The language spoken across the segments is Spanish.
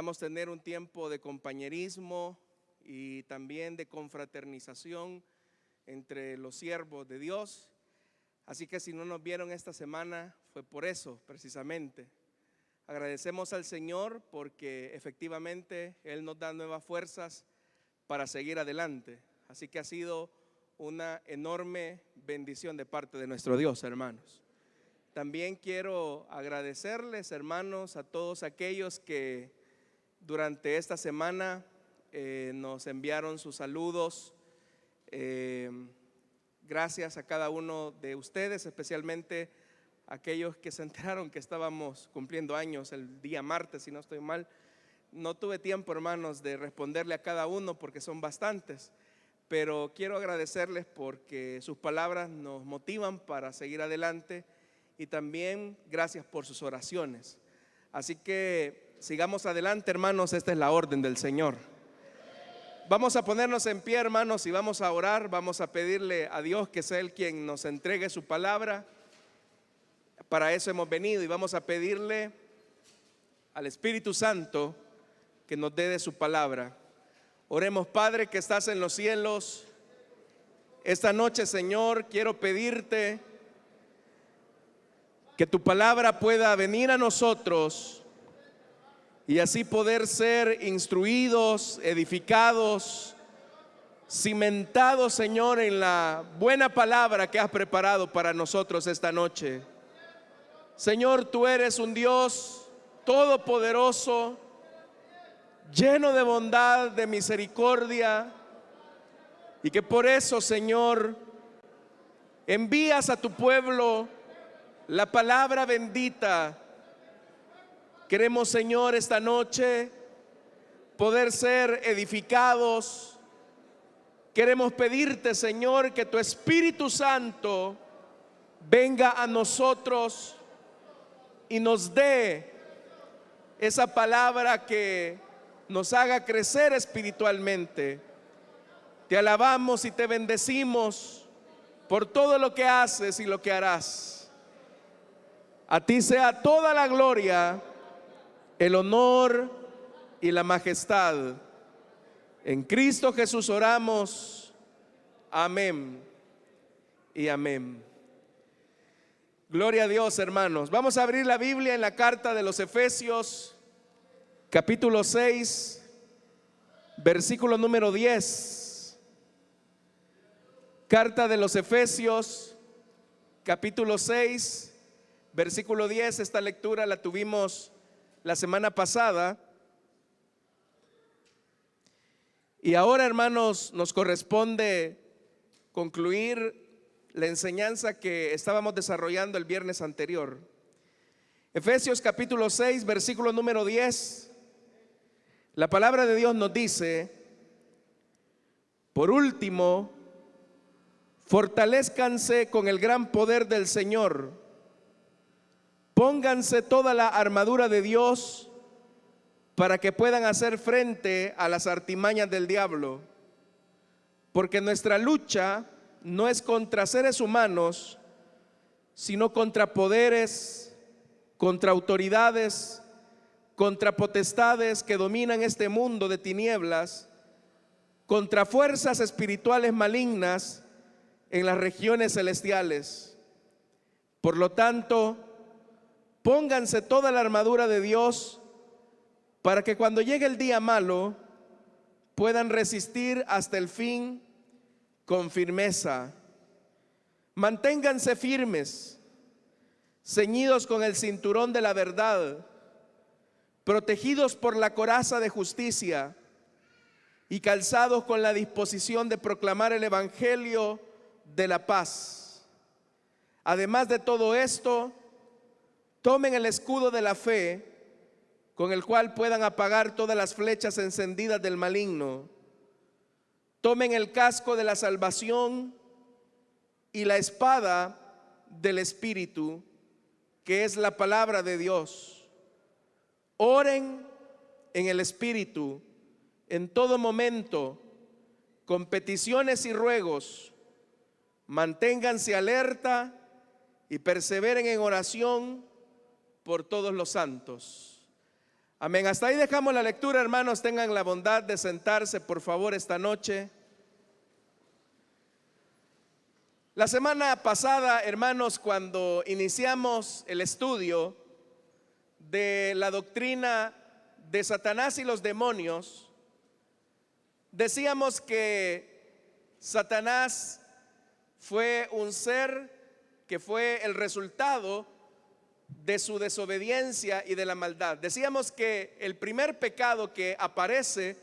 Esperamos tener un tiempo de compañerismo y también de confraternización entre los siervos de Dios. Así que si no nos vieron esta semana fue por eso precisamente. Agradecemos al Señor porque efectivamente Él nos da nuevas fuerzas para seguir adelante. Así que ha sido una enorme bendición de parte de nuestro Dios, hermanos. También quiero agradecerles, hermanos, a todos aquellos que durante esta semana nos enviaron sus saludos. Gracias a cada uno de ustedes, especialmente aquellos que se enteraron que estábamos cumpliendo años el día martes, si no estoy mal. No tuve tiempo, hermanos, de responderle a cada uno porque son bastantes, pero quiero agradecerles porque sus palabras nos motivan para seguir adelante y también gracias por sus oraciones. Así que sigamos adelante, hermanos, esta es la orden del Señor. Vamos a ponernos en pie, hermanos, y vamos a orar. Vamos a pedirle a Dios que sea Él quien nos entregue su palabra. Para eso hemos venido y vamos a pedirle al Espíritu Santo que nos dé de su palabra. Oremos. Padre que estás en los cielos, esta noche, Señor, quiero pedirte que tu palabra pueda venir a nosotros y así poder ser instruidos, edificados, cimentados, Señor, en la buena palabra que has preparado para nosotros esta noche. Señor, tú eres un Dios todopoderoso, lleno de bondad, de misericordia, y que por eso, Señor, envías a tu pueblo la palabra bendita. Queremos, Señor, esta noche poder ser edificados. Queremos pedirte, Señor, que tu Espíritu Santo venga a nosotros y nos dé esa palabra que nos haga crecer espiritualmente. Te alabamos y te bendecimos por todo lo que haces y lo que harás. A ti sea toda la gloria, el honor y la majestad. En Cristo Jesús oramos. Amén y amén. Gloria a Dios, hermanos. Vamos a abrir la Biblia en la carta de los Efesios, capítulo 6, versículo número 10. Carta de los Efesios, capítulo 6, versículo 10. Esta lectura la tuvimos la semana pasada. Y ahora, hermanos, nos corresponde concluir la enseñanza que estábamos desarrollando el viernes anterior. Efesios capítulo 6, versículo número 10. La palabra de Dios nos dice: por último, fortalézcanse con el gran poder del Señor. Pónganse toda la armadura de Dios para que puedan hacer frente a las artimañas del diablo. Porque nuestra lucha no es contra seres humanos, sino contra poderes, contra autoridades, contra potestades que dominan este mundo de tinieblas, contra fuerzas espirituales malignas en las regiones celestiales. Por lo tanto, pónganse toda la armadura de Dios para que cuando llegue el día malo puedan resistir hasta el fin con firmeza. Manténganse firmes, ceñidos con el cinturón de la verdad, protegidos por la coraza de justicia y calzados con la disposición de proclamar el evangelio de la paz. Además de todo esto, tomen el escudo de la fe, con el cual puedan apagar todas las flechas encendidas del maligno. Tomen el casco de la salvación y la espada del Espíritu, que es la palabra de Dios. Oren en el Espíritu en todo momento, con peticiones y ruegos. Manténganse alerta y perseveren en oración por todos los santos. Amén. Hasta ahí dejamos la lectura, hermanos. Tengan la bondad de sentarse, por favor, esta noche. La semana pasada, hermanos, cuando iniciamos el estudio de la doctrina de Satanás y los demonios, decíamos que Satanás fue un ser que fue el resultado de su desobediencia y de la maldad. Decíamos que el primer pecado que aparece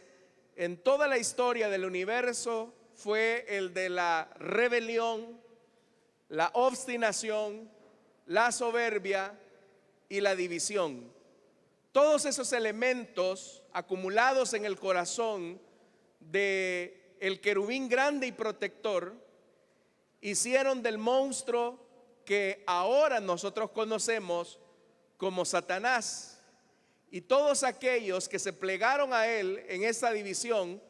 en toda la historia del universo fue el de la rebelión, la obstinación, la soberbia y la división. Todos esos elementos acumulados en el corazón de el querubín grande y protector hicieron del monstruo que ahora nosotros conocemos como Satanás. Y todos aquellos que se plegaron a él en esta división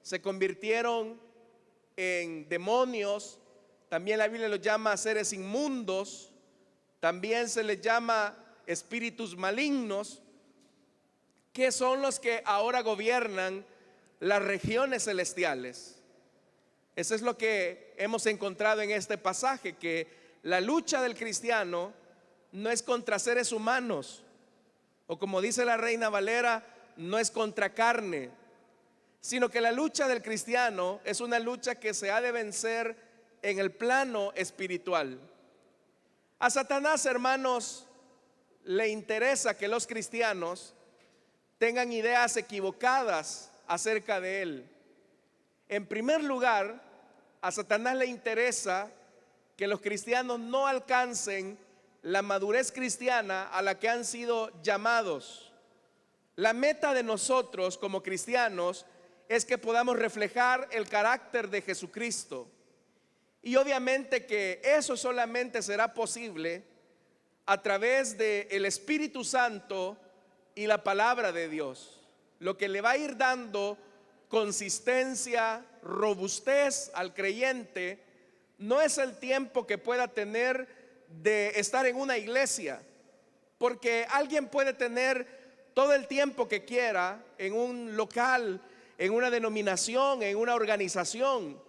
se convirtieron en demonios. También la Biblia los llama seres inmundos. También se les llama espíritus malignos, que son los que ahora gobiernan las regiones celestiales. Eso es lo que hemos encontrado en este pasaje, que la lucha del cristiano no es contra seres humanos, o como dice la Reina Valera, no es contra carne, sino que la lucha del cristiano es una lucha que se ha de vencer en el plano espiritual. A Satanás, hermanos, le interesa que los cristianos tengan ideas equivocadas acerca de él. En primer lugar, a Satanás le interesa que los cristianos no alcancen la madurez cristiana a la que han sido llamados. La meta de nosotros como cristianos es que podamos reflejar el carácter de Jesucristo. Y obviamente que eso solamente será posible a través del Espíritu Santo y la palabra de Dios, lo que le va a ir dando consistencia, robustez al creyente. No es el tiempo que pueda tener de estar en una iglesia, porque alguien puede tener todo el tiempo que quiera en un local, en una denominación, en una organización,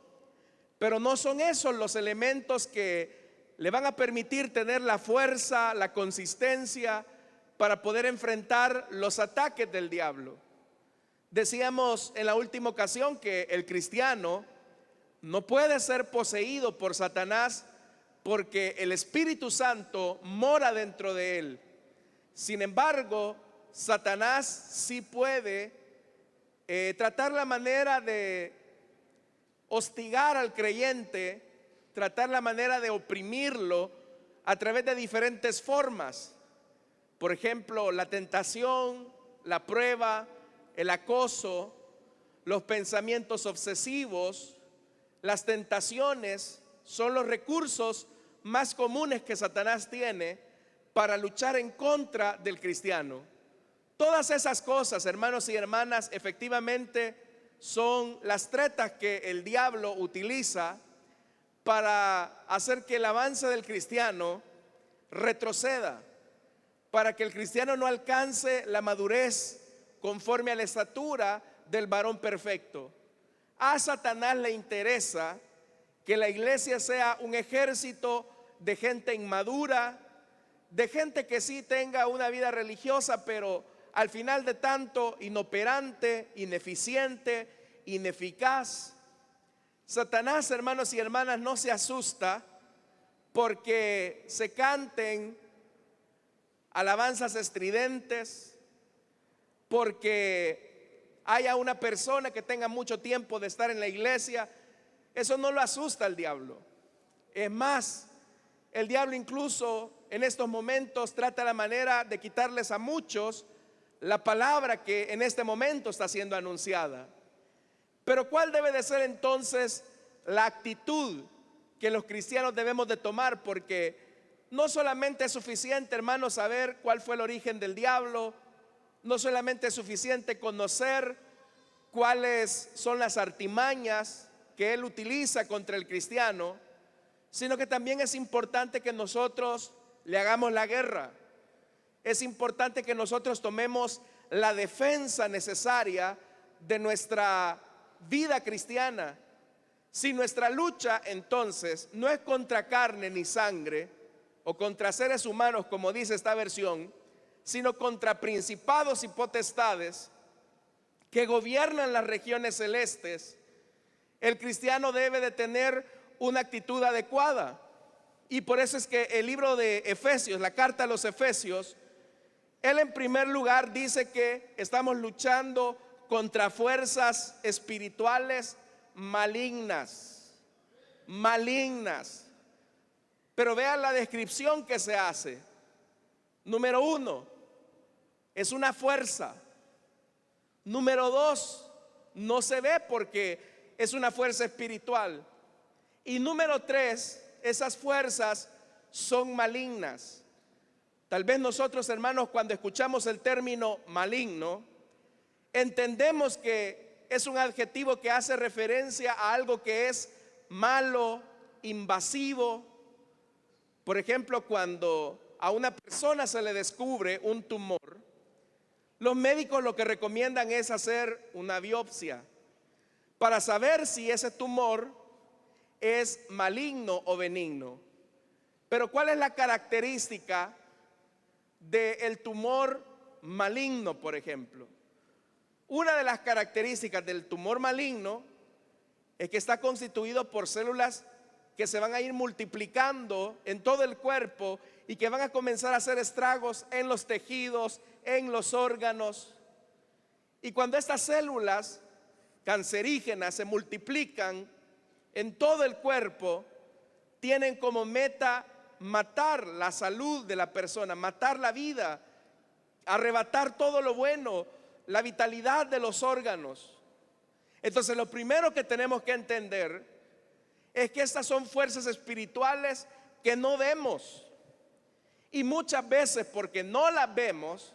pero no son esos los elementos que le van a permitir tener la fuerza, la consistencia para poder enfrentar los ataques del diablo. Decíamos en la última ocasión que el cristiano no puede ser poseído por Satanás porque el Espíritu Santo mora dentro de él. Sin embargo, Satanás sí puede tratar la manera de hostigar al creyente, tratar la manera de oprimirlo a través de diferentes formas. Por ejemplo, la tentación, la prueba, el acoso, los pensamientos obsesivos, las tentaciones son los recursos más comunes que Satanás tiene para luchar en contra del cristiano. Todas esas cosas, hermanos y hermanas, efectivamente son las tretas que el diablo utiliza para hacer que el avance del cristiano retroceda, para que el cristiano no alcance la madurez conforme a la estatura del varón perfecto. A Satanás le interesa que la iglesia sea un ejército de gente inmadura, de gente que sí tenga una vida religiosa, pero al final de tanto inoperante, ineficiente, ineficaz. Satanás, hermanos y hermanas, no se asusta porque se canten alabanzas estridentes, porque haya una persona que tenga mucho tiempo de estar en la iglesia. Eso no lo asusta al diablo. Es más, el diablo incluso en estos momentos trata la manera de quitarles a muchos la palabra que en este momento está siendo anunciada. Pero ¿cuál debe de ser entonces la actitud que los cristianos debemos de tomar? Porque no solamente es suficiente, hermanos, saber cuál fue el origen del diablo. No solamente es suficiente conocer cuáles son las artimañas que él utiliza contra el cristiano, sino que también es importante que nosotros le hagamos la guerra. Es importante que nosotros tomemos la defensa necesaria de nuestra vida cristiana. Si nuestra lucha entonces no es contra carne ni sangre o contra seres humanos, como dice esta versión, sino contra principados y potestades que gobiernan las regiones celestes, el cristiano debe de tener una actitud adecuada. Y por eso es que el libro de Efesios, la carta a los Efesios, él en primer lugar dice que estamos luchando contra fuerzas espirituales malignas. Pero vean la descripción que se hace. Número 1, es una fuerza. Número 2, no se ve porque es una fuerza espiritual. Y número 3, esas fuerzas son malignas. Tal vez nosotros, hermanos, cuando escuchamos el término maligno, entendemos que es un adjetivo que hace referencia a algo que es malo, invasivo. Por ejemplo, cuando a una persona se le descubre un tumor, los médicos lo que recomiendan es hacer una biopsia para saber si ese tumor es maligno o benigno. Pero ¿cuál es la característica del tumor maligno, por ejemplo? Una de las características del tumor maligno es que está constituido por células que se van a ir multiplicando en todo el cuerpo y que van a comenzar a hacer estragos en los tejidos, en los órganos. Y cuando estas células cancerígenas se multiplican en todo el cuerpo, tienen como meta matar la salud de la persona, matar la vida, arrebatar todo lo bueno, la vitalidad de los órganos. Entonces, lo primero que tenemos que entender es que estas son fuerzas espirituales que no vemos. Y muchas veces, porque no las vemos,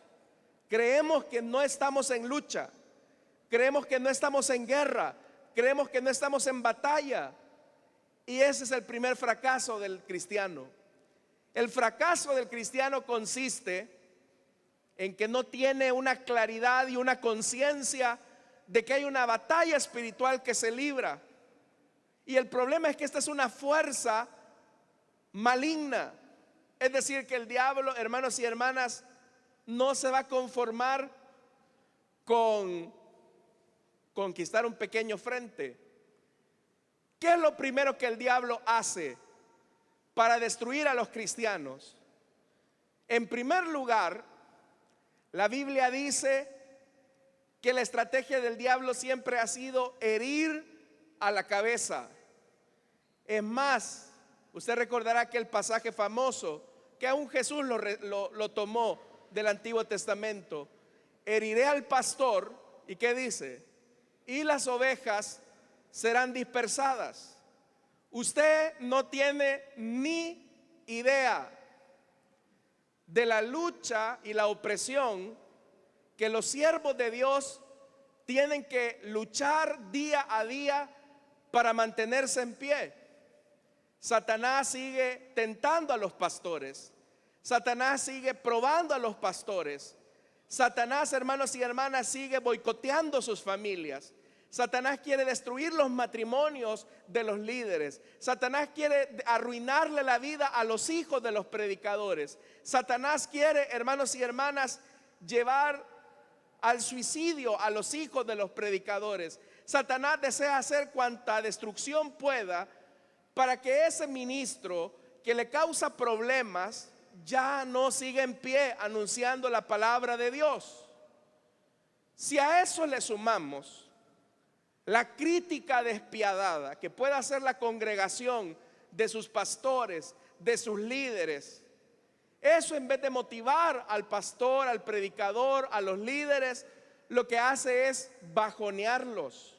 creemos que no estamos en lucha, creemos que no estamos en guerra, creemos que no estamos en batalla. Y ese es el primer fracaso del cristiano. El fracaso del cristiano consiste en que no tiene una claridad y una conciencia de que hay una batalla espiritual que se libra. Y el problema es que esta es una fuerza maligna. Es decir, que el diablo, hermanos y hermanas, no se va a conformar con conquistar un pequeño frente. ¿Qué es lo primero que el diablo hace para destruir a los cristianos? En primer lugar, la Biblia dice que la estrategia del diablo siempre ha sido herir a la cabeza. Es más, usted recordará aquel pasaje famoso que aún Jesús lo tomó del Antiguo Testamento. Heriré al pastor, ¿y qué dice? Y las ovejas serán dispersadas. Usted no tiene ni idea de la lucha y la opresión que los siervos de Dios tienen que luchar día a día para mantenerse en pie. Satanás sigue tentando a los pastores. Satanás sigue probando a los pastores. Satanás, hermanos y hermanas, sigue boicoteando sus familias. Satanás quiere destruir los matrimonios de los líderes. Satanás quiere arruinarle la vida a los hijos de los predicadores. Satanás quiere, hermanos y hermanas, llevar al suicidio a los hijos de los predicadores. Satanás desea hacer cuanta destrucción pueda para que ese ministro que le causa problemas ya no siga en pie anunciando la palabra de Dios. Si a eso le sumamos la crítica despiadada que pueda hacer la congregación de sus pastores, de sus líderes, eso en vez de motivar al pastor, al predicador, a los líderes, lo que hace es bajonearlos.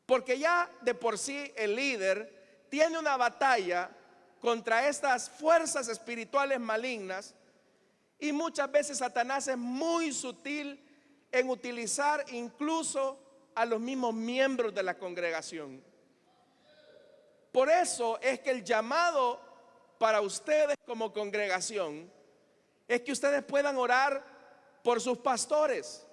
Porque ya de por sí el líder tiene una batalla contra estas fuerzas espirituales malignas, y muchas veces Satanás es muy sutil en utilizar incluso a los mismos miembros de la congregación. Por eso es que el llamado para ustedes como congregación es que ustedes puedan orar por sus pastores.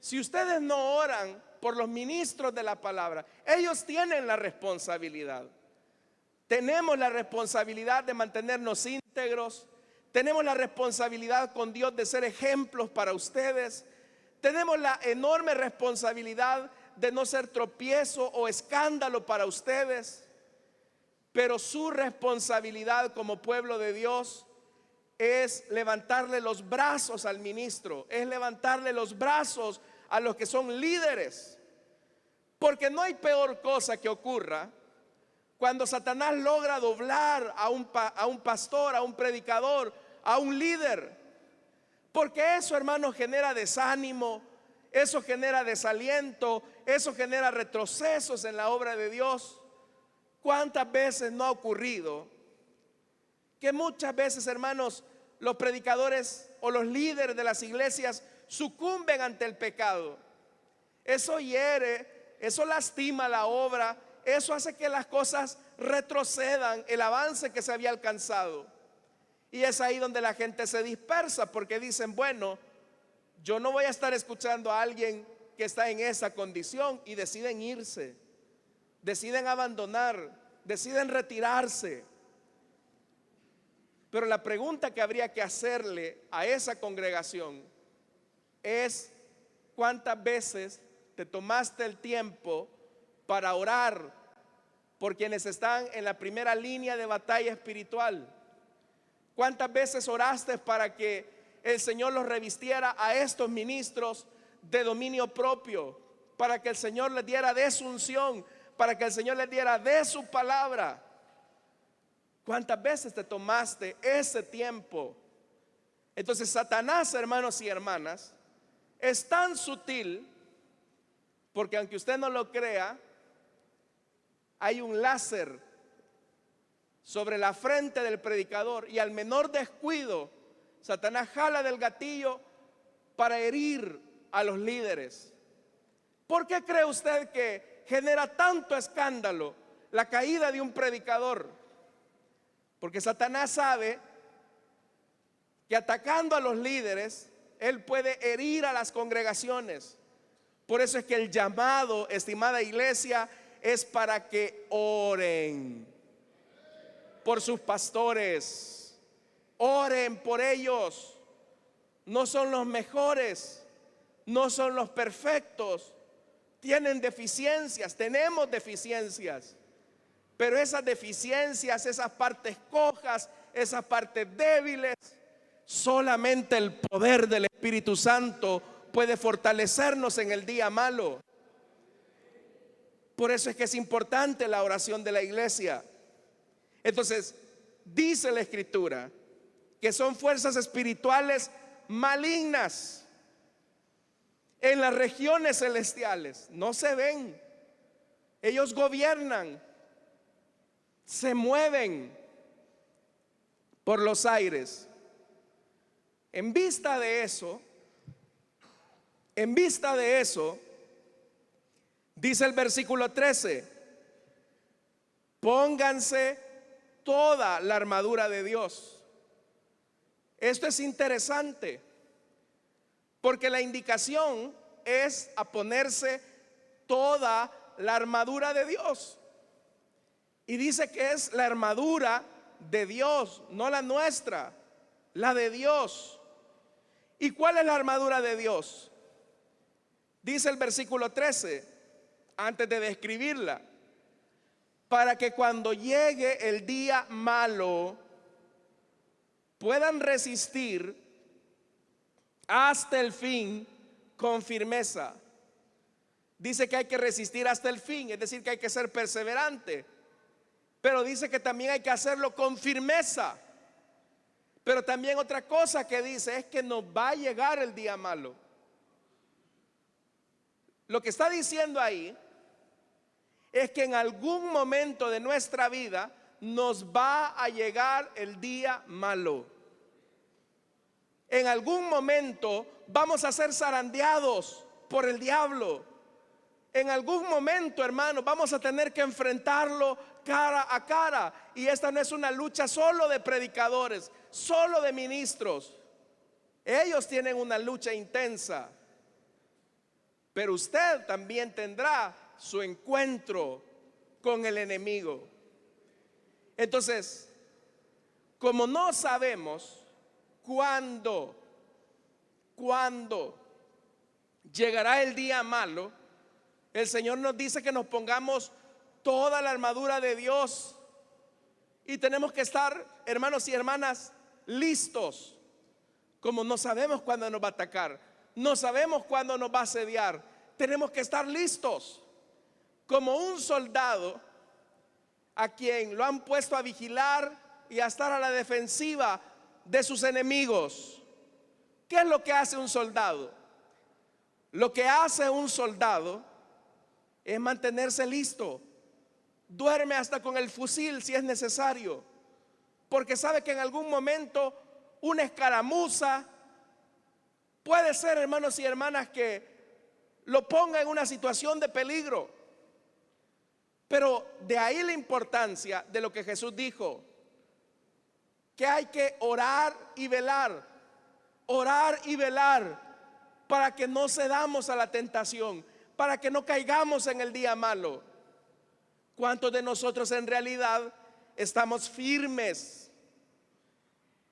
Si ustedes no oran por los ministros de la palabra, ellos tienen la responsabilidad. Tenemos la responsabilidad de mantenernos íntegros. Tenemos la responsabilidad con Dios de ser ejemplos para ustedes. Tenemos la enorme responsabilidad de no ser tropiezo o escándalo para ustedes. Pero su responsabilidad como pueblo de Dios es levantarle los brazos al ministro, es levantarle los brazos a los que son líderes. Porque no hay peor cosa que ocurra cuando Satanás logra doblar a un pastor, a un predicador, a un líder. Porque eso, hermanos, genera desánimo, eso genera desaliento, eso genera retrocesos en la obra de Dios. ¿Cuántas veces no ha ocurrido que muchas veces, hermanos, los predicadores o los líderes de las iglesias sucumben ante el pecado? Eso hiere, eso lastima la obra, eso hace que las cosas retrocedan, el avance que se había alcanzado. Y es ahí donde la gente se dispersa, porque dicen, bueno, yo no voy a estar escuchando a alguien que está en esa condición, y deciden irse, deciden abandonar, deciden retirarse. Pero la pregunta que habría que hacerle a esa congregación es: ¿cuántas veces te tomaste el tiempo para orar por quienes están en la primera línea de batalla espiritual? ¿Cuántas veces oraste para que el Señor los revistiera a estos ministros de dominio propio, para que el Señor les diera de su unción, para que el Señor les diera de su palabra? ¿Cuántas veces te tomaste ese tiempo? Entonces Satanás, hermanos y hermanas, es tan sutil, porque aunque usted no lo crea, hay un láser sobre la frente del predicador, y al menor descuido Satanás jala del gatillo para herir a los líderes. ¿Por qué cree usted que genera tanto escándalo la caída de un predicador? Porque Satanás sabe que atacando a los líderes, él puede herir a las congregaciones. Por eso es que el llamado, estimada iglesia, es para que oren por sus pastores, oren por ellos. No son los mejores, no son los perfectos, tienen deficiencias, tenemos deficiencias, pero esas deficiencias, esas partes cojas, esas partes débiles, solamente el poder del Espíritu Santo puede fortalecernos en el día malo. Por eso es que es importante la oración de la iglesia. Entonces, dice la Escritura que son fuerzas espirituales malignas en las regiones celestiales. No se ven, ellos gobiernan, se mueven por los aires. En vista de eso, dice el versículo 13: pónganse toda la armadura de Dios. Esto es interesante, porque la indicación es a ponerse toda la armadura de Dios. Y dice que es la armadura de Dios, no la nuestra, la de Dios. ¿Y cuál es la armadura de Dios? Dice el versículo 13, antes de describirla: para que cuando llegue el día malo puedan resistir hasta el fin con firmeza. Dice que hay que resistir hasta el fin, es decir, que hay que ser perseverante, pero dice que también hay que hacerlo con firmeza. Pero también otra cosa que dice es que nos va a llegar el día malo. Lo que está diciendo ahí es que en algún momento de nuestra vida nos va a llegar el día malo. En algún momento vamos a ser zarandeados por el diablo. En algún momento, hermanos, vamos a tener que enfrentarlo cara a cara. Y esta no es una lucha solo de predicadores, solo de ministros. Ellos tienen una lucha intensa, pero usted también tendrá su encuentro con el enemigo. Entonces, como no sabemos cuándo llegará el día malo, el Señor nos dice que nos pongamos toda la armadura de Dios y tenemos que estar, hermanos y hermanas, listos. Como no sabemos cuándo nos va a atacar, no sabemos cuándo nos va a asediar, tenemos que estar listos. Como un soldado a quien lo han puesto a vigilar y a estar a la defensiva de sus enemigos. ¿Qué es lo que hace un soldado? Lo que hace un soldado es mantenerse listo. Duerme hasta con el fusil si es necesario, porque sabe que en algún momento una escaramuza puede ser, hermanos y hermanas, que lo ponga en una situación de peligro. Pero de ahí la importancia de lo que Jesús dijo, que hay que orar y velar para que no cedamos a la tentación, para que no caigamos en el día malo. ¿Cuántos de nosotros en realidad estamos firmes?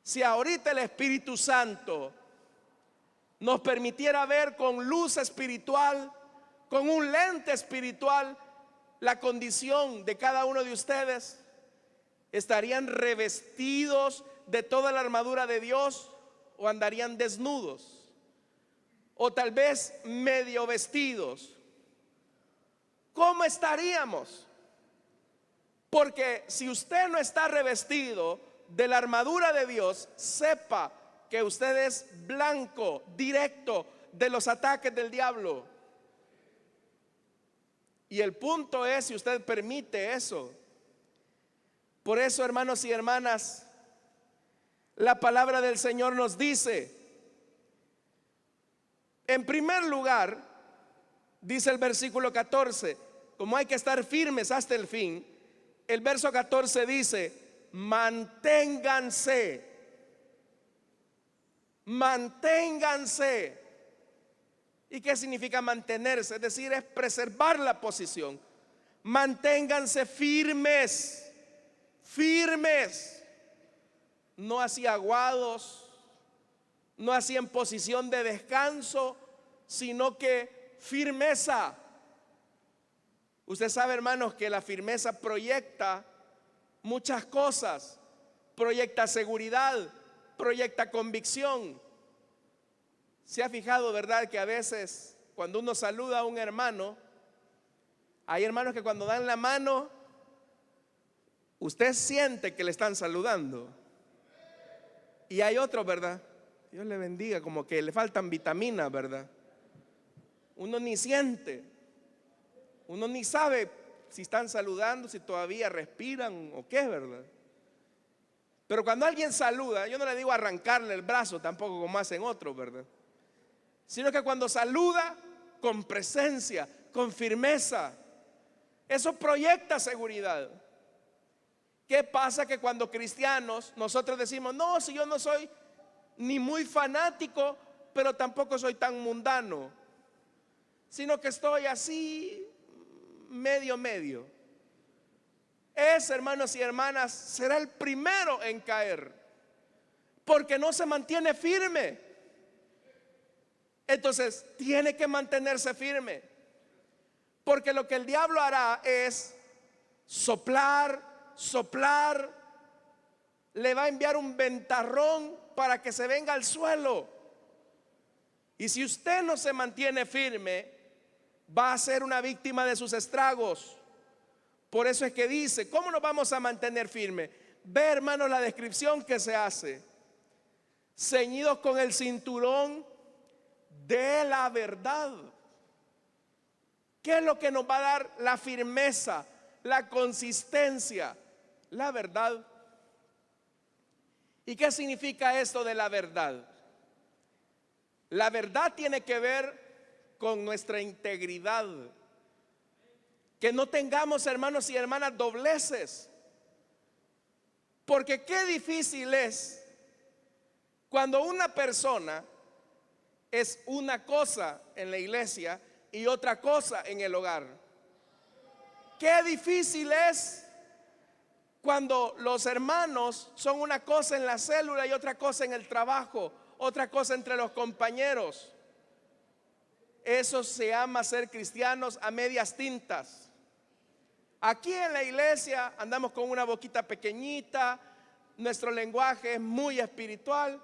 Si ahorita el Espíritu Santo nos permitiera ver con luz espiritual, con un lente espiritual, la condición de cada uno de ustedes, ¿estarían revestidos de toda la armadura de Dios o andarían desnudos? O tal vez medio vestidos. ¿Cómo estaríamos? Porque si usted no está revestido de la armadura de Dios, sepa que usted es blanco, directo de los ataques del diablo. Y el punto es si usted permite eso. Por eso, hermanos y hermanas, la palabra del Señor nos dice, en primer lugar, dice el versículo 14, como hay que estar firmes hasta el fin, el verso 14 dice, manténganse. ¿Y qué significa mantenerse? Es decir, es preservar la posición. Manténganse firmes, no así aguados, no así en posición de descanso, sino que firmeza. Usted sabe, hermanos, que la firmeza proyecta muchas cosas. Proyecta seguridad, proyecta convicción. ¿Se ha fijado, verdad, que a veces cuando uno saluda a un hermano, hay hermanos que cuando dan la mano, usted siente que le están saludando? Y hay otros, ¿verdad? Dios le bendiga, como que le faltan vitaminas, ¿verdad? Uno ni siente, uno ni sabe si están saludando, si todavía respiran o qué, ¿verdad? Pero cuando alguien saluda, yo no le digo arrancarle el brazo tampoco como hacen otros, ¿verdad? Sino que cuando saluda con presencia, con firmeza, eso proyecta seguridad. ¿Qué pasa? Que cuando cristianos nosotros decimos, no, si yo no soy ni muy fanático, pero tampoco soy tan mundano, sino que estoy así medio. Ese, hermanos y hermanas, será el primero en caer, porque no se mantiene firme. Entonces tiene que mantenerse firme, porque lo que el diablo hará es soplar, le va a enviar un ventarrón para que se venga al suelo. Y si usted no se mantiene firme, va a ser una víctima de sus estragos. Por eso es que dice, ¿cómo nos vamos a mantener firme? Ve, hermanos, la descripción que se hace: ceñidos con el cinturón de la verdad. ¿Qué es lo que nos va a dar la firmeza, la consistencia? La verdad. ¿Y qué significa esto de la verdad? La verdad tiene que ver con nuestra integridad. Que no tengamos, hermanos y hermanas, dobleces. Porque qué difícil es Cuando una persona es una cosa en la iglesia y otra cosa en el hogar, qué difícil es cuando los hermanos son una cosa en la célula y otra cosa en el trabajo, otra cosa entre los compañeros. Eso se llama ser cristianos a medias tintas. Aquí en la iglesia andamos con una boquita pequeñita, nuestro lenguaje es muy espiritual,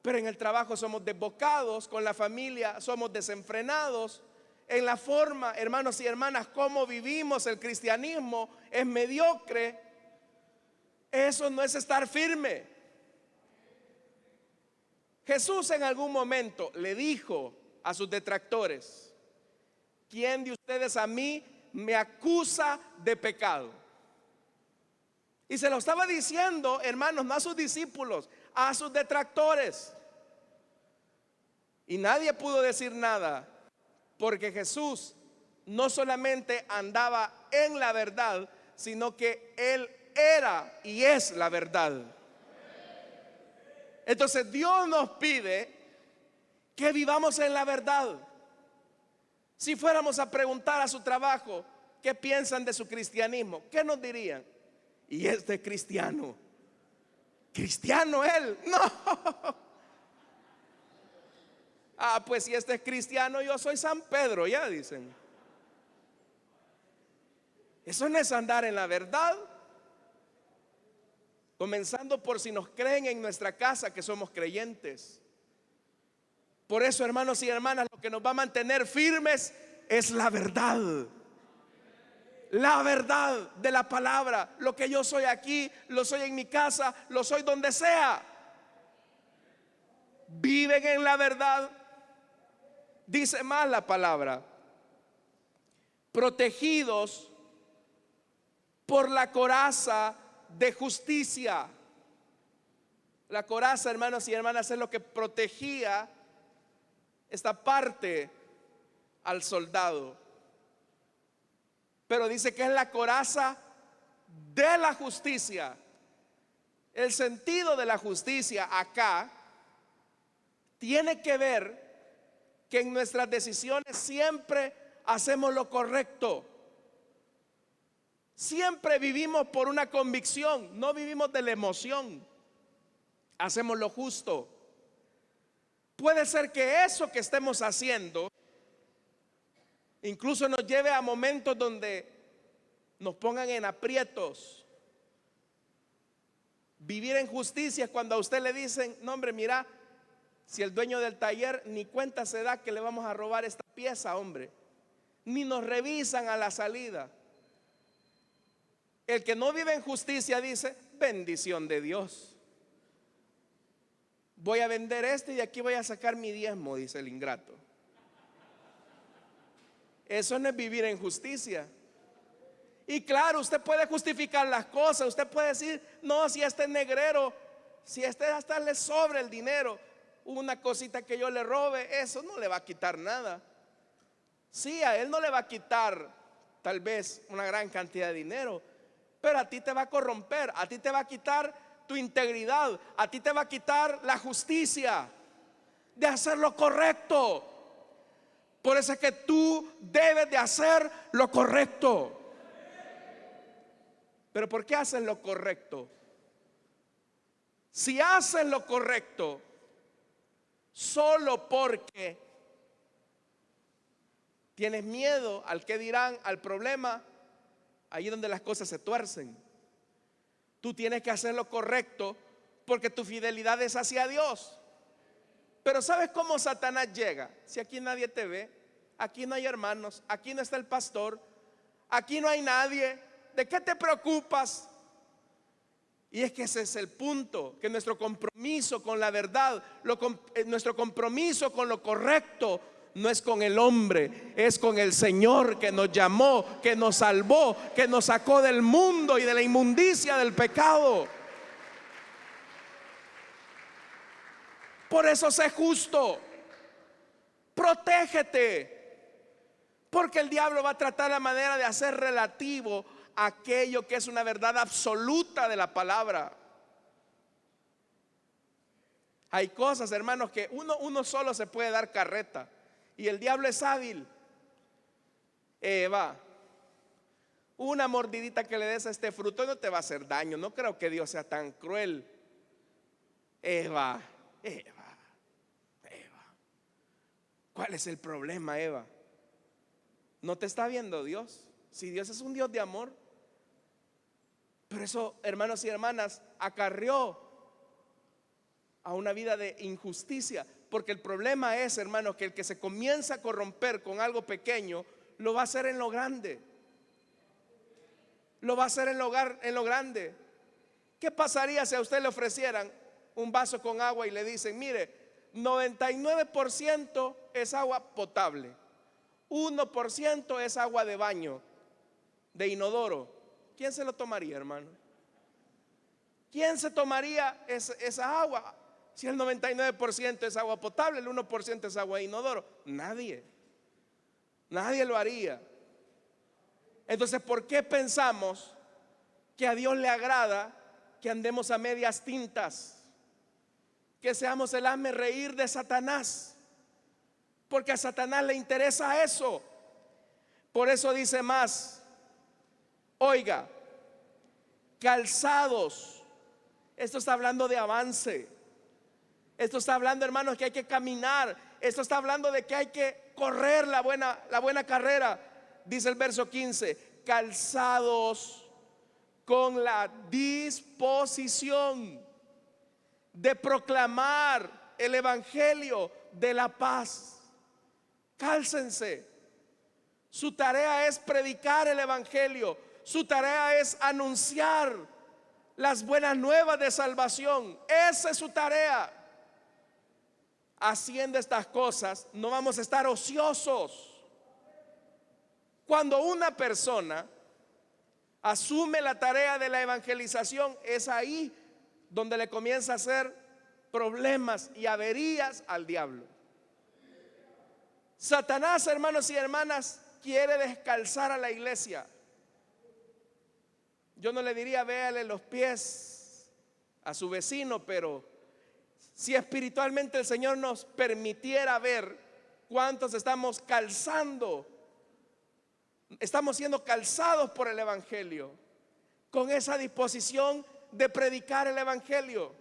pero en el trabajo somos desbocados, con la familia somos desenfrenados. En la forma, hermanos y hermanas, como vivimos el cristianismo es mediocre. Eso no es estar firme. Jesús en algún momento le dijo a sus detractores: ¿quién de ustedes a mí me acusa de pecado? Y se lo estaba diciendo, hermanos, no a sus discípulos, a sus detractores. Y nadie pudo decir nada, porque Jesús no solamente andaba en la verdad, sino que Él era y es la verdad. Entonces Dios nos pide que vivamos en la verdad. Si fuéramos a preguntar a su trabajo qué piensan de su cristianismo, ¿qué nos dirían? Y este cristiano, cristiano él, no. Ah, pues si este es cristiano, yo soy San Pedro, ya dicen. Eso no es andar en la verdad. Comenzando por si nos creen en nuestra casa que somos creyentes. Por eso, hermanos y hermanas, lo que nos va a mantener firmes es la verdad. La verdad de la palabra. Lo que yo soy aquí, lo soy en mi casa, lo soy donde sea. Viven en la verdad. Dice más la palabra: protegidos por la coraza de justicia. La coraza, hermanos y hermanas, es lo que protegía esta parte al soldado. Pero dice que es la coraza de la justicia. El sentido de la justicia acá tiene que ver que en nuestras decisiones siempre hacemos lo correcto. Siempre vivimos por una convicción, no vivimos de la emoción. Hacemos lo justo. Puede ser que eso que estemos haciendo incluso nos lleve a momentos donde nos pongan en aprietos. Vivir en justicia es cuando a usted le dicen: no, hombre, mira, si el dueño del taller ni cuenta se da que le vamos a robar esta pieza, hombre, ni nos revisan a la salida. El que no vive en justicia dice: bendición de Dios, voy a vender esto y de aquí voy a sacar mi diezmo, dice el ingrato. Eso no es vivir en justicia. Y claro, usted puede justificar las cosas. Usted puede decir: no, si este es negrero, si este hasta le sobra el dinero, una cosita que yo le robe, eso no le va a quitar nada. Sí, a él no le va a quitar tal vez una gran cantidad de dinero, pero a ti te va a corromper, a ti te va a quitar tu integridad, a ti te va a quitar la justicia de hacer lo correcto. Por eso es que tú debes de hacer lo correcto. Pero ¿por qué haces lo correcto? Si haces lo correcto solo porque tienes miedo al que dirán, al problema, ahí es donde las cosas se tuercen. Tú tienes que hacer lo correcto porque tu fidelidad es hacia Dios. Pero ¿sabes cómo Satanás llega? Si aquí nadie te ve, aquí no hay hermanos, aquí no está el pastor, aquí no hay nadie, ¿de qué te preocupas? Y es que ese es el punto, que nuestro compromiso con la verdad, nuestro compromiso con lo correcto no es con el hombre, es con el Señor que nos llamó, que nos salvó, que nos sacó del mundo y de la inmundicia del pecado. Por eso sé justo, protégete, porque el diablo va a tratar la manera de hacer relativo aquello que es una verdad absoluta de la palabra. Hay cosas, hermanos, que uno solo se puede dar carreta. Y el diablo es hábil. Eva, una mordidita que le des a este fruto no te va a hacer daño. No creo que Dios sea tan cruel. Eva, ¿cuál es el problema, Eva? ¿No te está viendo Dios? Si Dios es un Dios de amor. Pero eso, hermanos y hermanas, acarreó a una vida de injusticia. Porque el problema es, hermanos, que el que se comienza a corromper con algo pequeño, lo va a hacer en lo grande. Lo va a hacer en lo grande. ¿Qué pasaría si a usted le ofrecieran un vaso con agua y le dicen: mire, 99% es agua potable, 1% es agua de baño, de inodoro? ¿Quién se lo tomaría, hermano? ¿Quién se tomaría esa agua? Si el 99% es agua potable, el 1% es agua de inodoro. Nadie lo haría. Entonces, ¿por qué pensamos que a Dios le agrada que andemos a medias tintas? Que seamos el hazme reír de Satanás. Porque a Satanás le interesa eso. Por eso dice más: oiga, calzados. Esto está hablando de avance. Esto está hablando, hermanos, que hay que caminar. Esto está hablando de que hay que correr la buena carrera. Dice el verso 15: calzados con la disposición de proclamar el evangelio de la paz. Cálcense. Su tarea es predicar el evangelio. Su tarea es anunciar las buenas nuevas de salvación. Esa es su tarea. Haciendo estas cosas, no vamos a estar ociosos. Cuando una persona asume la tarea de la evangelización, es ahí donde le comienza a hacer problemas y averías al diablo. Satanás, hermanos y hermanas, quiere descalzar a la iglesia. Yo no le diría véale los pies a su vecino, pero si espiritualmente el Señor nos permitiera ver cuántos estamos calzando, estamos siendo calzados por el evangelio, con esa disposición de predicar el evangelio.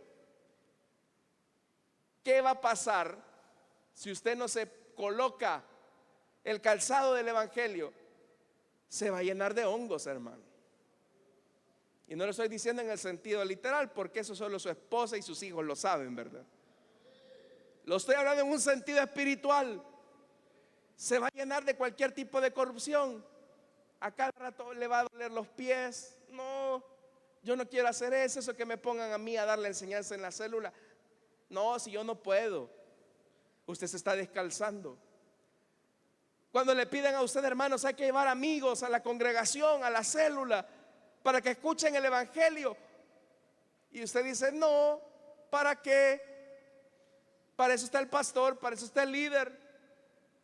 ¿Qué va a pasar si usted no se coloca el calzado del evangelio? Se va a llenar de hongos, hermano. Y no lo estoy diciendo en el sentido literal, porque eso solo su esposa y sus hijos lo saben, ¿verdad? Lo estoy hablando en un sentido espiritual. Se va a llenar de cualquier tipo de corrupción. A cada rato le va a doler los pies. No, yo no quiero hacer eso que me pongan a mí a dar la enseñanza en la célula. No, si yo no puedo. Usted se está descalzando. Cuando le piden a usted, hermanos, hay que llevar amigos a la congregación, a la célula, para que escuchen el evangelio, y usted dice: no, ¿para qué? Para eso está el pastor, para eso está el líder.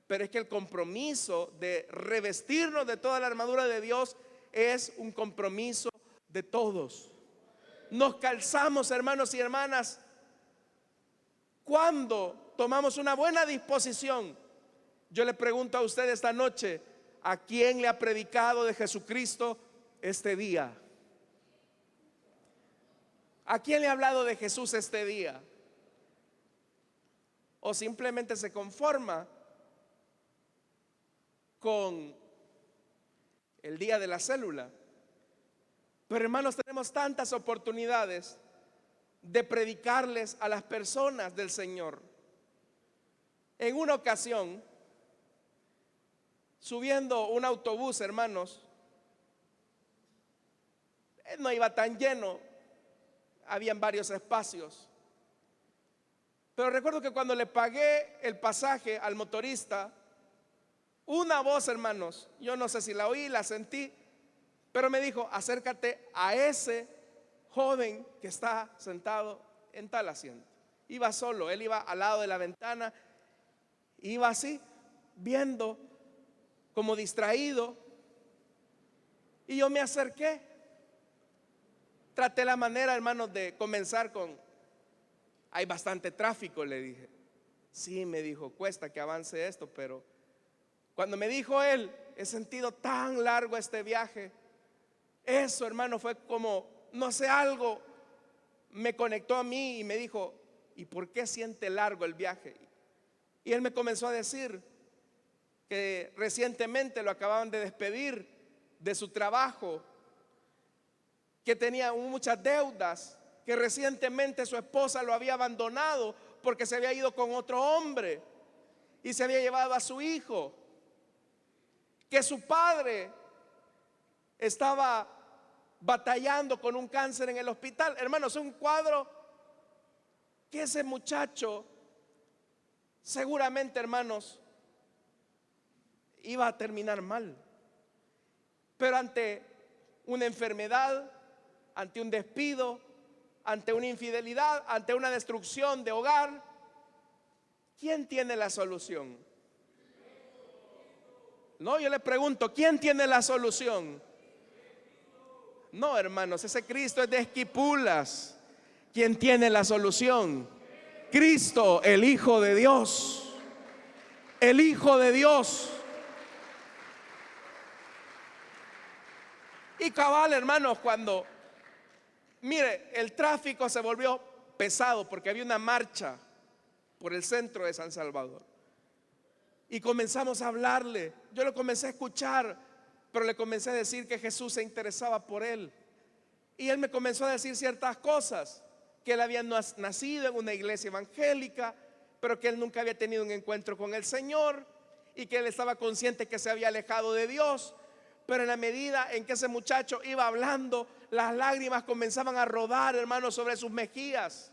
Pero es que el compromiso de revestirnos de toda la armadura de Dios es un compromiso de todos. Nos calzamos, hermanos y hermanas, cuando tomamos una buena disposición. Yo le pregunto a usted esta noche: ¿a quién le ha predicado de Jesucristo este día? ¿A quién le ha hablado de Jesús este día? ¿O simplemente se conforma con el día de la célula? Pero, hermanos, tenemos tantas oportunidades de predicarles a las personas del Señor. En una ocasión, subiendo un autobús, hermanos, no iba tan lleno, habían varios espacios. Pero recuerdo que cuando le pagué el pasaje al motorista, una voz, hermanos, yo no sé si la oí, la sentí, pero me dijo: acércate a ese joven que está sentado en tal asiento. Iba solo, él iba al lado de la ventana, iba así, viendo, como distraído. Y yo me acerqué. Traté la manera, hermanos, de comenzar con: Hay bastante tráfico, le dije. Sí, me dijo, cuesta que avance esto, pero cuando me dijo él, he sentido tan largo este viaje. Eso, hermano, fue como, no sé, algo me conectó a mí y me dijo, ¿y por qué siente largo el viaje? Y él me comenzó a decir que recientemente lo acababan de despedir de su trabajo, que tenía muchas deudas, que recientemente su esposa lo había abandonado porque se había ido con otro hombre y se había llevado a su hijo, que su padre estaba batallando con un cáncer en el hospital. Hermanos, es un cuadro que ese muchacho seguramente, hermanos, iba a terminar mal. Pero ante una enfermedad, ante un despido, ante una infidelidad, ante una destrucción de hogar, ¿quién tiene la solución? No, yo le pregunto, ¿quién tiene la solución? No, hermanos, ese Cristo es de Esquipulas. ¿Quién tiene la solución? Cristo, el Hijo de Dios. El Hijo de Dios. Y cabal, hermanos, cuando, mire, el tráfico se volvió pesado porque había una marcha por el centro de San Salvador. Y comenzamos a hablarle. Yo lo comencé a escuchar, pero le comencé a decir que Jesús se interesaba por él. Y él me comenzó a decir ciertas cosas, que él había nacido en una iglesia evangélica, pero que él nunca había tenido un encuentro con el Señor y que él estaba consciente que se había alejado de Dios. Pero en la medida en que ese muchacho iba hablando, las lágrimas comenzaban a rodar, hermanos, sobre sus mejillas.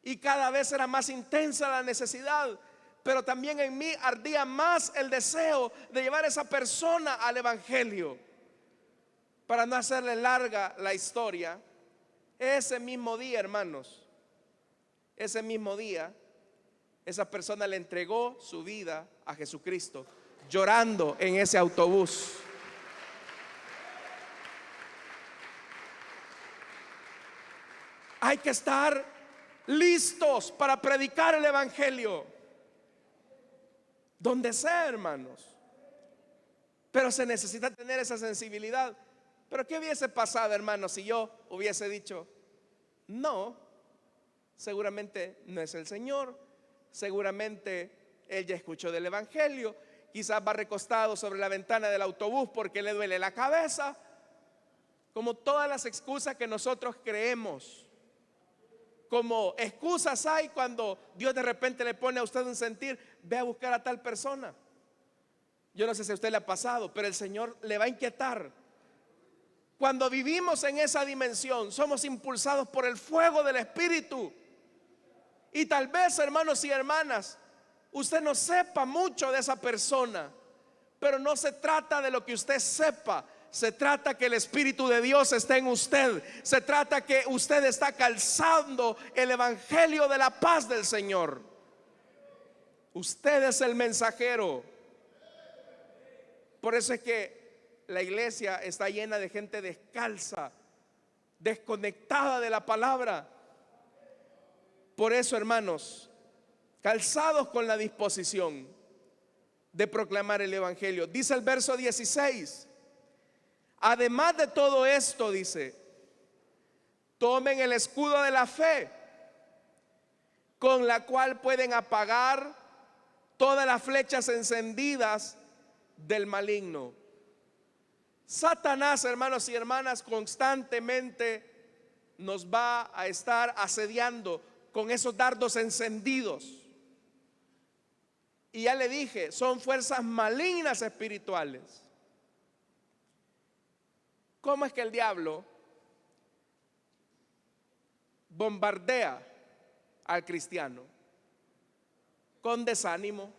Y cada vez era más intensa la necesidad. Pero también en mí ardía más el deseo de llevar a esa persona al evangelio. Para no hacerle larga la historia, ese mismo día, hermanos, ese mismo día, esa persona le entregó su vida a Jesucristo, llorando en ese autobús. Hay que estar listos para predicar el evangelio donde sea, hermanos. Pero se necesita tener esa sensibilidad. Pero ¿qué hubiese pasado, hermanos, si yo hubiese dicho, no, seguramente no es el Señor, seguramente él ya escuchó del evangelio, quizás va recostado sobre la ventana del autobús porque le duele la cabeza? Como todas las excusas que nosotros creemos. Como excusas hay cuando Dios de repente le pone a usted un sentir, ve a buscar a tal persona. Yo no sé si a usted le ha pasado, pero el Señor le va a inquietar. Cuando vivimos en esa dimensión, somos impulsados por el fuego del Espíritu. Y tal vez, hermanos y hermanas, usted no sepa mucho de esa persona, pero no se trata de lo que usted sepa. Se trata que el Espíritu de Dios esté en usted. Se trata que usted está calzando el evangelio de la paz del Señor. Usted es el mensajero. Por eso es que la iglesia está llena de gente descalza, desconectada de la palabra. Por eso, hermanos, calzados con la disposición de proclamar el evangelio. Dice el verso 16: además de todo esto, dice, tomen el escudo de la fe, con la cual pueden apagar todas las flechas encendidas del maligno. Satanás, hermanos y hermanas, constantemente nos va a estar asediando con esos dardos encendidos. Y ya le dije, son fuerzas malignas espirituales. ¿Cómo es que el diablo bombardea al cristiano? Con desánimo.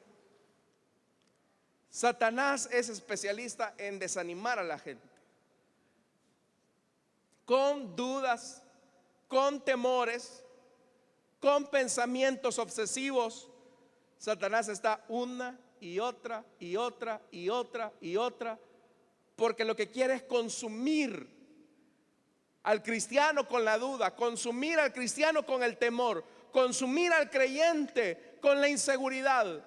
Satanás es especialista en desanimar a la gente, con dudas, con temores, con pensamientos obsesivos. Satanás está una y otra y otra y otra y otra, porque lo que quiere es consumir al cristiano con la duda, consumir al cristiano con el temor, consumir al creyente con la inseguridad.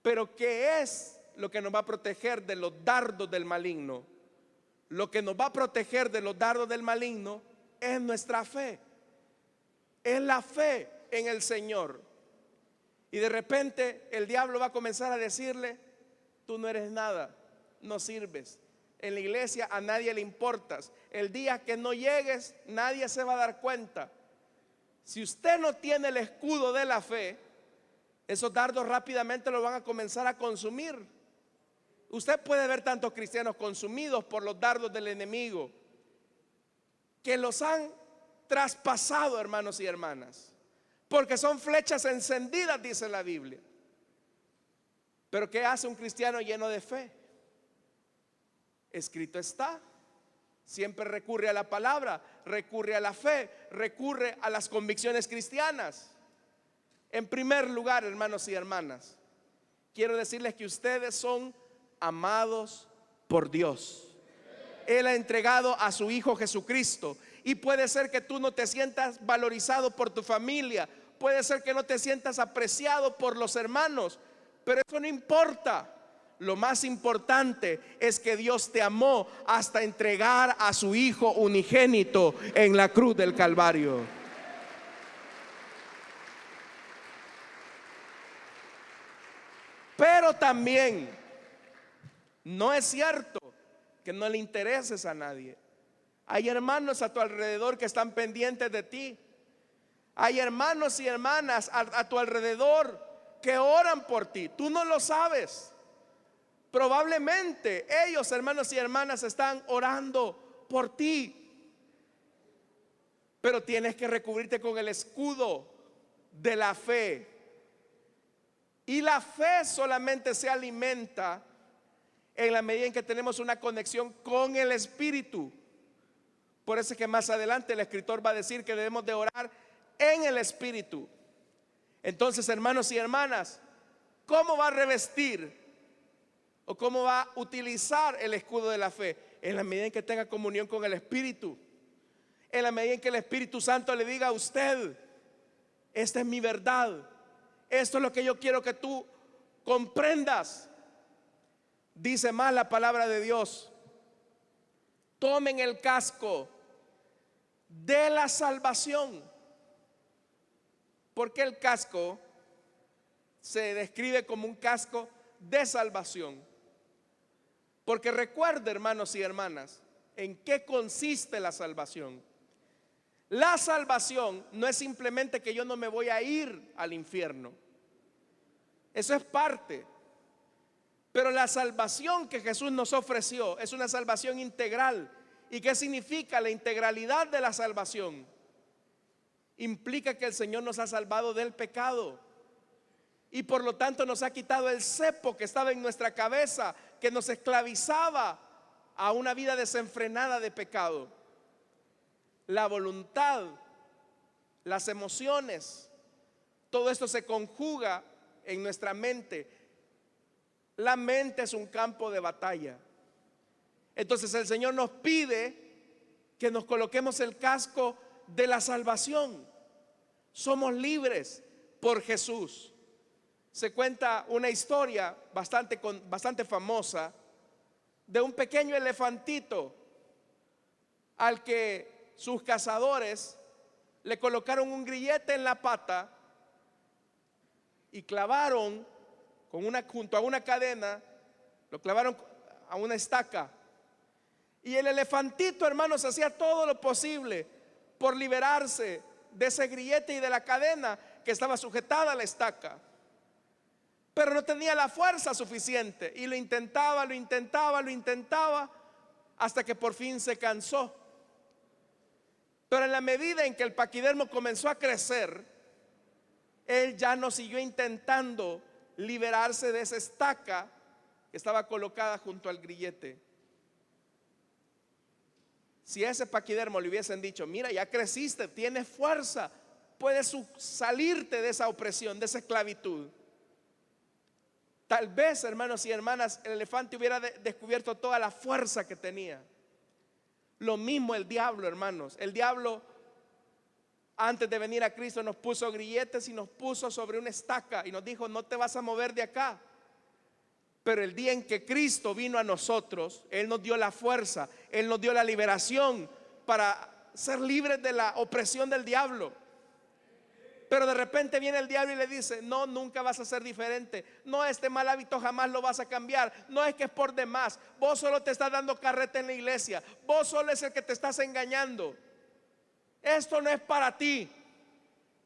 Pero ¿qué es lo que nos va a proteger de los dardos del maligno? Lo que nos va a proteger de los dardos del maligno es nuestra fe. Es la fe en el Señor. Y de repente el diablo va a comenzar a decirle: tú no eres nada, no sirves. En la iglesia a nadie le importas. El día que no llegues, nadie se va a dar cuenta. Si usted no tiene el escudo de la fe, esos dardos rápidamente lo van a comenzar a consumir. Usted puede ver tantos cristianos consumidos por los dardos del enemigo, que los han traspasado, hermanos y hermanas, porque son flechas encendidas, dice la Biblia. Pero ¿qué hace un cristiano lleno de fe? Escrito está. Siempre recurre a la palabra, recurre a la fe, recurre a las convicciones cristianas. En primer lugar, hermanos y hermanas, quiero decirles que ustedes son amados por Dios. Él ha entregado a su Hijo Jesucristo. Y puede ser que tú no te sientas valorizado por tu familia, puede ser que no te sientas apreciado por los hermanos, pero eso no importa. Lo más importante es que Dios te amó hasta entregar a su Hijo unigénito en la cruz del Calvario. Pero también no es cierto que no le intereses a nadie. Hay hermanos a tu alrededor que están pendientes de ti. Hay hermanos y hermanas a tu alrededor que oran por ti. Tú no lo sabes. Probablemente ellos, hermanos y hermanas, están orando por ti. Pero tienes que recubrirte con el escudo de la fe. Y la fe solamente se alimenta en la medida en que tenemos una conexión con el Espíritu. Por eso es que más adelante el escritor va a decir que debemos de orar en el Espíritu. Entonces, hermanos y hermanas, ¿cómo va a revestir o cómo va a utilizar el escudo de la fe? En la medida en que tenga comunión con el Espíritu. En la medida en que el Espíritu Santo le diga a usted: esta es mi verdad, esto es lo que yo quiero que tú comprendas. Dice más la palabra de Dios: tomen el casco de la salvación. Porque el casco se describe como un casco de salvación. Porque recuerde, hermanos y hermanas, en qué consiste la salvación. La salvación no es simplemente que yo no me voy a ir al infierno. Eso es parte. Pero la salvación que Jesús nos ofreció es una salvación integral. ¿Y qué significa la integralidad de la salvación? Implica que el Señor nos ha salvado del pecado y por lo tanto nos ha quitado el cepo que estaba en nuestra cabeza, que nos esclavizaba a una vida desenfrenada de pecado. La voluntad, las emociones, todo esto se conjuga en nuestra mente. La mente es un campo de batalla. Entonces el Señor nos pide que nos coloquemos el casco de la salvación. Somos libres por Jesús. Se cuenta una historia bastante famosa de un pequeño elefantito al que sus cazadores le colocaron un grillete en la pata y clavaron junto a una cadena, lo clavaron a una estaca. Y el elefantito, hermanos, hacía todo lo posible por liberarse de ese grillete y de la cadena que estaba sujetada a la estaca, pero no tenía la fuerza suficiente y lo intentaba hasta que por fin se cansó. Pero en la medida en que el paquidermo comenzó a crecer, él ya no siguió intentando liberarse de esa estaca que estaba colocada junto al grillete. Si a ese paquidermo le hubiesen dicho: mira, ya creciste, tienes fuerza, puedes salirte de esa opresión, de esa esclavitud, tal vez, hermanos y hermanas, el elefante hubiera descubierto toda la fuerza que tenía. Lo mismo el diablo, hermanos. El diablo Antes de venir a Cristo nos puso grilletes y nos puso sobre una estaca y nos dijo: no te vas a mover de acá. Pero el día en que Cristo vino a nosotros, Él nos dio la fuerza, Él nos dio la liberación para ser libres de la opresión del diablo. Pero de repente viene el diablo y le dice: no, nunca vas a ser diferente. No, este mal hábito jamás lo vas a cambiar. No, es que es por demás. Vos solo te estás dando carreta en la iglesia. Vos solo es el que te estás engañando. Esto no es para ti.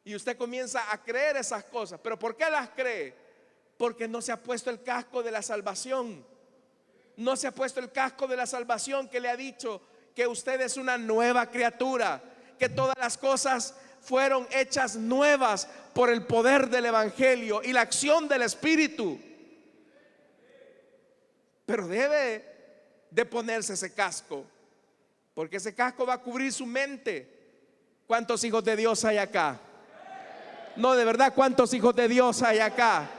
Y usted comienza a creer esas cosas. ¿Pero por qué las cree? Porque no se ha puesto el casco de la salvación. No se ha puesto el casco de la salvación, que le ha dicho que usted es una nueva criatura, que todas las cosas fueron hechas nuevas por el poder del evangelio y la acción del Espíritu. Pero debe de ponerse ese casco, porque ese casco va a cubrir su mente. ¿Cuántos hijos de Dios hay acá? No, de verdad, ¿cuántos hijos de Dios hay acá?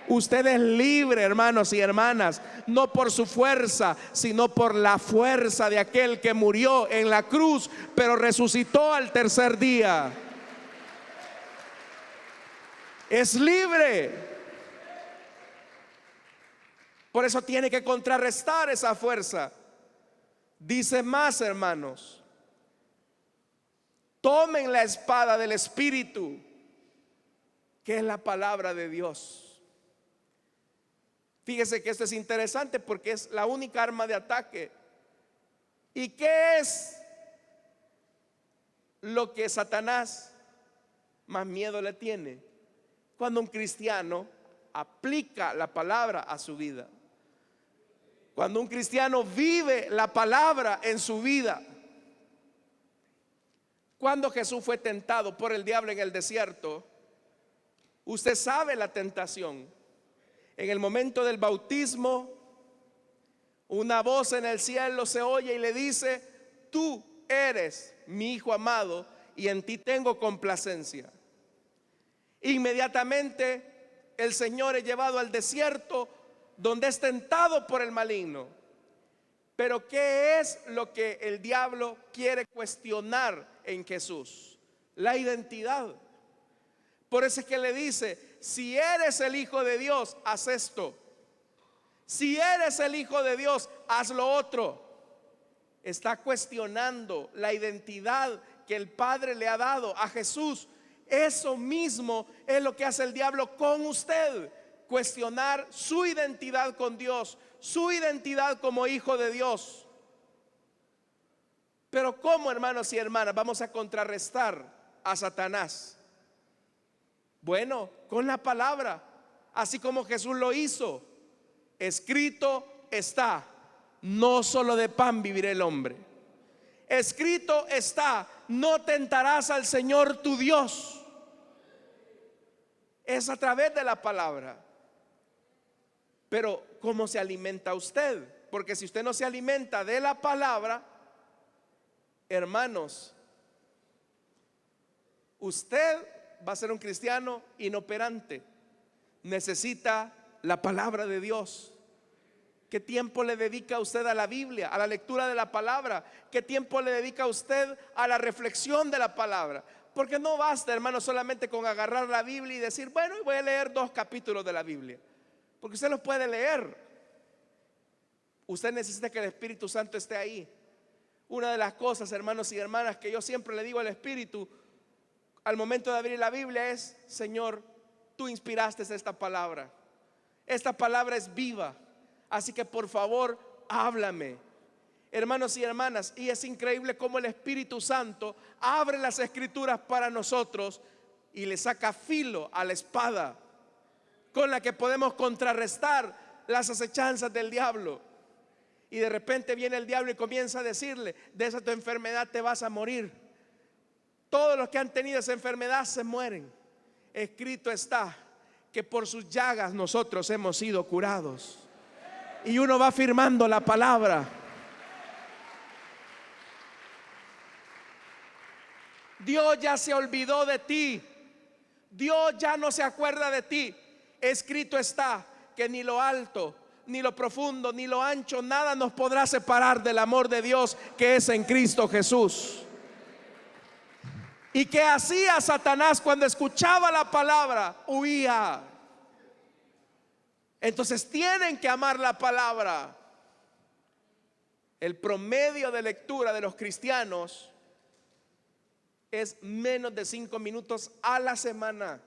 Usted es libre, hermanos y hermanas, no por su fuerza, sino por la fuerza de aquel que murió en la cruz, pero resucitó al tercer día. Es libre. Por eso tiene que contrarrestar esa fuerza. Dice más, hermanos: tomen la espada del Espíritu, que es la palabra de Dios. Fíjese que esto es interesante porque es la única arma de ataque. ¿Y qué es lo que Satanás más miedo le tiene? Cuando un cristiano aplica la palabra a su vida, cuando un cristiano vive la palabra en su vida. Cuando Jesús fue tentado por el diablo en el desierto, usted sabe la tentación. En el momento del bautismo, una voz en el cielo se oye y le dice: tú eres mi hijo amado y en ti tengo complacencia. Inmediatamente el Señor es llevado al desierto, donde es tentado por el maligno. Pero ¿qué es lo que el diablo quiere cuestionar en Jesús? La identidad. Por eso es que le dice: si eres el Hijo de Dios, haz esto. Si eres el Hijo de Dios, haz lo otro. Está cuestionando la identidad que el Padre le ha dado a Jesús. Eso mismo es lo que hace el diablo con usted: cuestionar su identidad con Dios, su identidad como hijo de Dios. Pero ¿cómo, hermanos y hermanas, vamos a contrarrestar a Satanás? Bueno, con la palabra, así como Jesús lo hizo. Escrito está: no solo de pan vivirá el hombre. Escrito está: no tentarás al Señor tu Dios. Es a través de la palabra. Pero ¿cómo se alimenta usted? Porque si usted no se alimenta de la palabra, hermanos, usted va a ser un cristiano inoperante. Necesita la palabra de Dios. ¿Qué tiempo le dedica usted a la Biblia, a la lectura de la palabra? ¿Qué tiempo le dedica usted a la reflexión de la palabra? Porque no basta, hermano, solamente con agarrar la Biblia y decir: bueno, voy a leer 2 capítulos de la Biblia. Porque usted los puede leer. Usted necesita que el Espíritu Santo esté ahí. Una de las cosas, hermanos y hermanas, que yo siempre le digo al Espíritu al momento de abrir la Biblia es: Señor, tú inspiraste esta palabra. Esta palabra es viva. Así que por favor, háblame. Hermanos y hermanas, y es increíble cómo el Espíritu Santo abre las Escrituras para nosotros y le saca filo a la espada con la que podemos contrarrestar las acechanzas del diablo. Y de repente viene el diablo y comienza a decirle: de esa tu enfermedad te vas a morir. Todos los que han tenido esa enfermedad se mueren. Escrito está que por sus llagas nosotros hemos sido curados. Y uno va firmando la palabra. Dios ya se olvidó de ti. Dios ya no se acuerda de ti. Escrito está que ni lo alto, ni lo profundo, ni lo ancho, nada nos podrá separar del amor de Dios que es en Cristo Jesús. ¿Y qué hacía Satanás cuando escuchaba la palabra? Huía. Entonces tienen que amar la palabra. El promedio de lectura de los cristianos es menos de 5 minutos a la semana.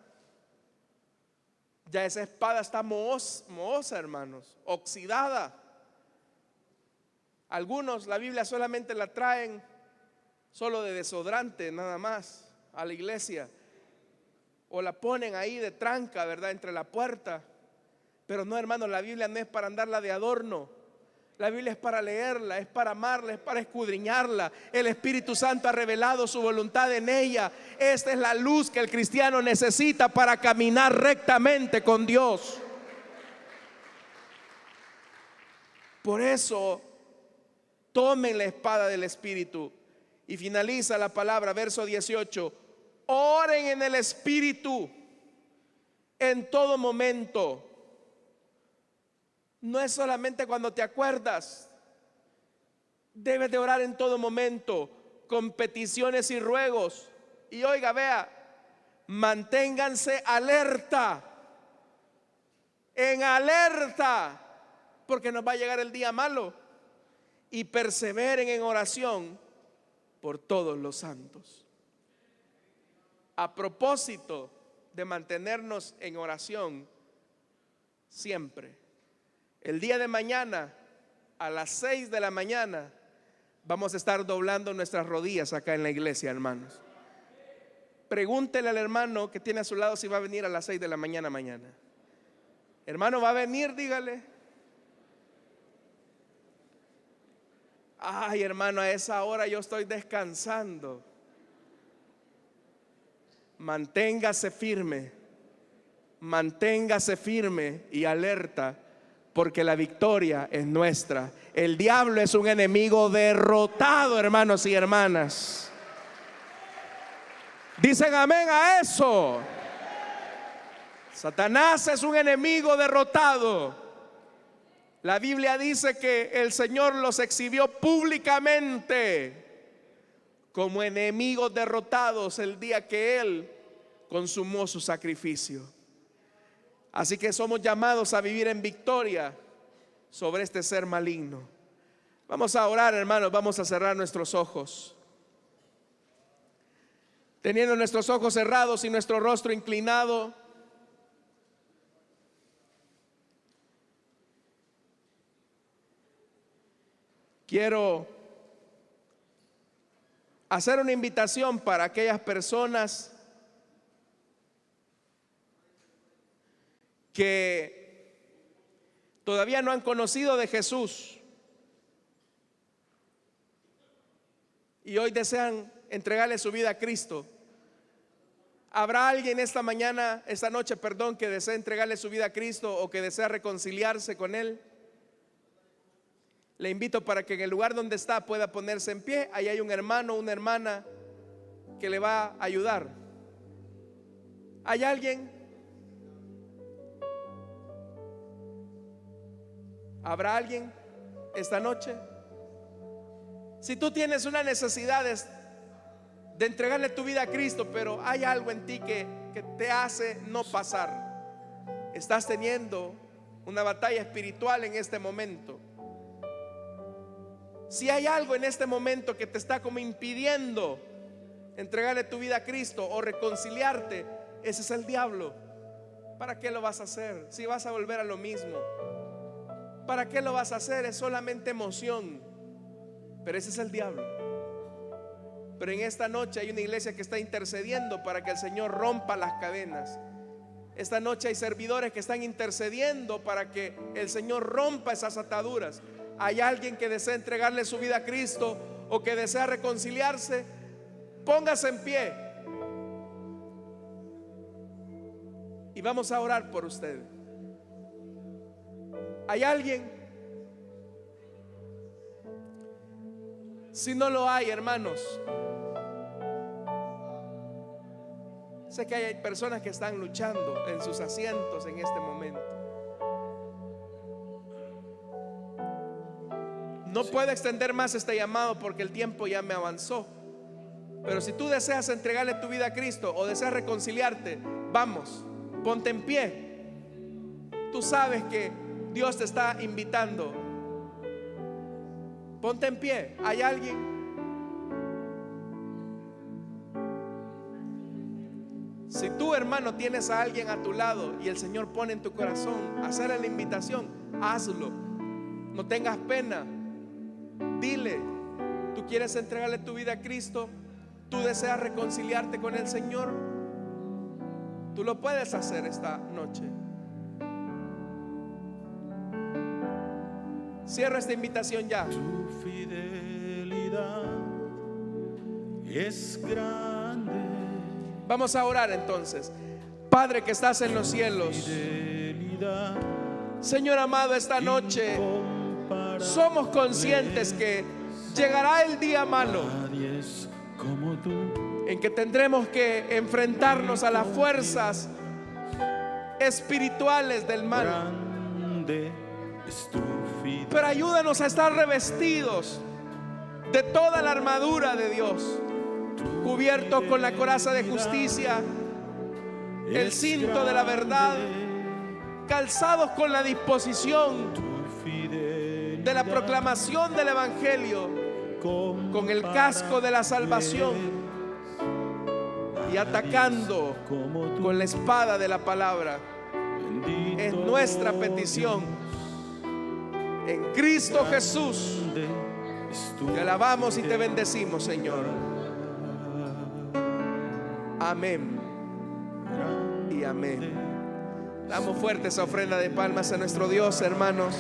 Ya esa espada está mohosa, hermanos, oxidada. Algunos la Biblia solamente la traen solo de desodorante nada más a la iglesia, o la ponen ahí de tranca, ¿verdad?, entre la puerta. Pero no, hermanos, la Biblia no es para andarla de adorno. La Biblia es para leerla, es para amarla, es para escudriñarla. El Espíritu Santo ha revelado su voluntad en ella. Esta es la luz que el cristiano necesita para caminar rectamente con Dios. Por eso, tomen la espada del Espíritu. Y finaliza la palabra, verso 18: oren en el Espíritu en todo momento. No es solamente cuando te acuerdas. Debes de orar en todo momento, con peticiones y ruegos. Y oiga, vea, manténganse alerta, en alerta, porque nos va a llegar el día malo. Y perseveren en oración por todos los santos. A propósito de mantenernos en oración siempre, el día de mañana a las 6 de la mañana vamos a estar doblando nuestras rodillas acá en la iglesia, hermanos. Pregúntele al hermano que tiene a su lado si va a venir a las 6 de la mañana mañana. Hermano, ¿va a venir? Dígale. Ay, hermano, a esa hora yo estoy descansando. Manténgase firme y alerta, porque la victoria es nuestra. El diablo es un enemigo derrotado, hermanos y hermanas. Dicen amén a eso. Satanás es un enemigo derrotado. La Biblia dice que el Señor los exhibió públicamente como enemigos derrotados el día que Él consumó su sacrificio. Así que somos llamados a vivir en victoria sobre este ser maligno. Vamos a orar, hermanos, vamos a cerrar nuestros ojos. Teniendo nuestros ojos cerrados y nuestro rostro inclinado, quiero hacer una invitación para aquellas personas que todavía no han conocido de Jesús y hoy desean entregarle su vida a Cristo. ¿Habrá alguien esta noche, que desea entregarle su vida a Cristo o que desea reconciliarse con Él? Le invito para que en el lugar donde está pueda ponerse en pie. Ahí hay un hermano, una hermana que le va a ayudar. ¿Hay alguien? ¿Habrá alguien esta noche? Si tú tienes una necesidad de entregarle tu vida a Cristo, pero hay algo en ti que te hace no pasar, estás teniendo una batalla espiritual en este momento. Si hay algo en este momento que te está como impidiendo entregarle tu vida a Cristo o reconciliarte, ese es el diablo. ¿Para qué lo vas a hacer? Si vas a volver a lo mismo, ¿para qué lo vas a hacer? Es solamente emoción, pero ese es el diablo. Pero en esta noche hay una iglesia que está intercediendo para que el Señor rompa las cadenas. Esta noche hay servidores que están intercediendo para que el Señor rompa esas ataduras. Hay alguien que desea entregarle su vida a Cristo o que desea reconciliarse, póngase en pie y vamos a orar por usted. ¿Hay alguien? Si no lo hay, hermanos, sé que hay personas que están luchando en sus asientos en este momento. No puedo extender más este llamado porque el tiempo ya me avanzó. Pero si tú deseas entregarle tu vida a Cristo o deseas reconciliarte, vamos, ponte en pie. Tú sabes que Dios te está invitando. Ponte en pie. ¿Hay alguien? Si tú, hermano, tienes a alguien a tu lado y el Señor pone en tu corazón hacerle la invitación, hazlo. No tengas pena. Dile, tú quieres entregarle tu vida a Cristo, tú deseas reconciliarte con el Señor, tú lo puedes hacer esta noche. Cierra esta invitación ya. Tu fidelidad es grande. Vamos a orar entonces. Padre que estás en los cielos, Señor amado, esta noche somos conscientes que llegará el día malo en que tendremos que enfrentarnos a las fuerzas espirituales del mal. Pero ayúdanos a estar revestidos de toda la armadura de Dios, cubiertos con la coraza de justicia, el cinto de la verdad, calzados con la disposición de la proclamación del Evangelio, con el casco de la salvación y atacando con la espada de la palabra. Es nuestra petición en Cristo Jesús. Te alabamos y te bendecimos, Señor. Amén y amén. Damos fuerte esa ofrenda de palmas a nuestro Dios, hermanos.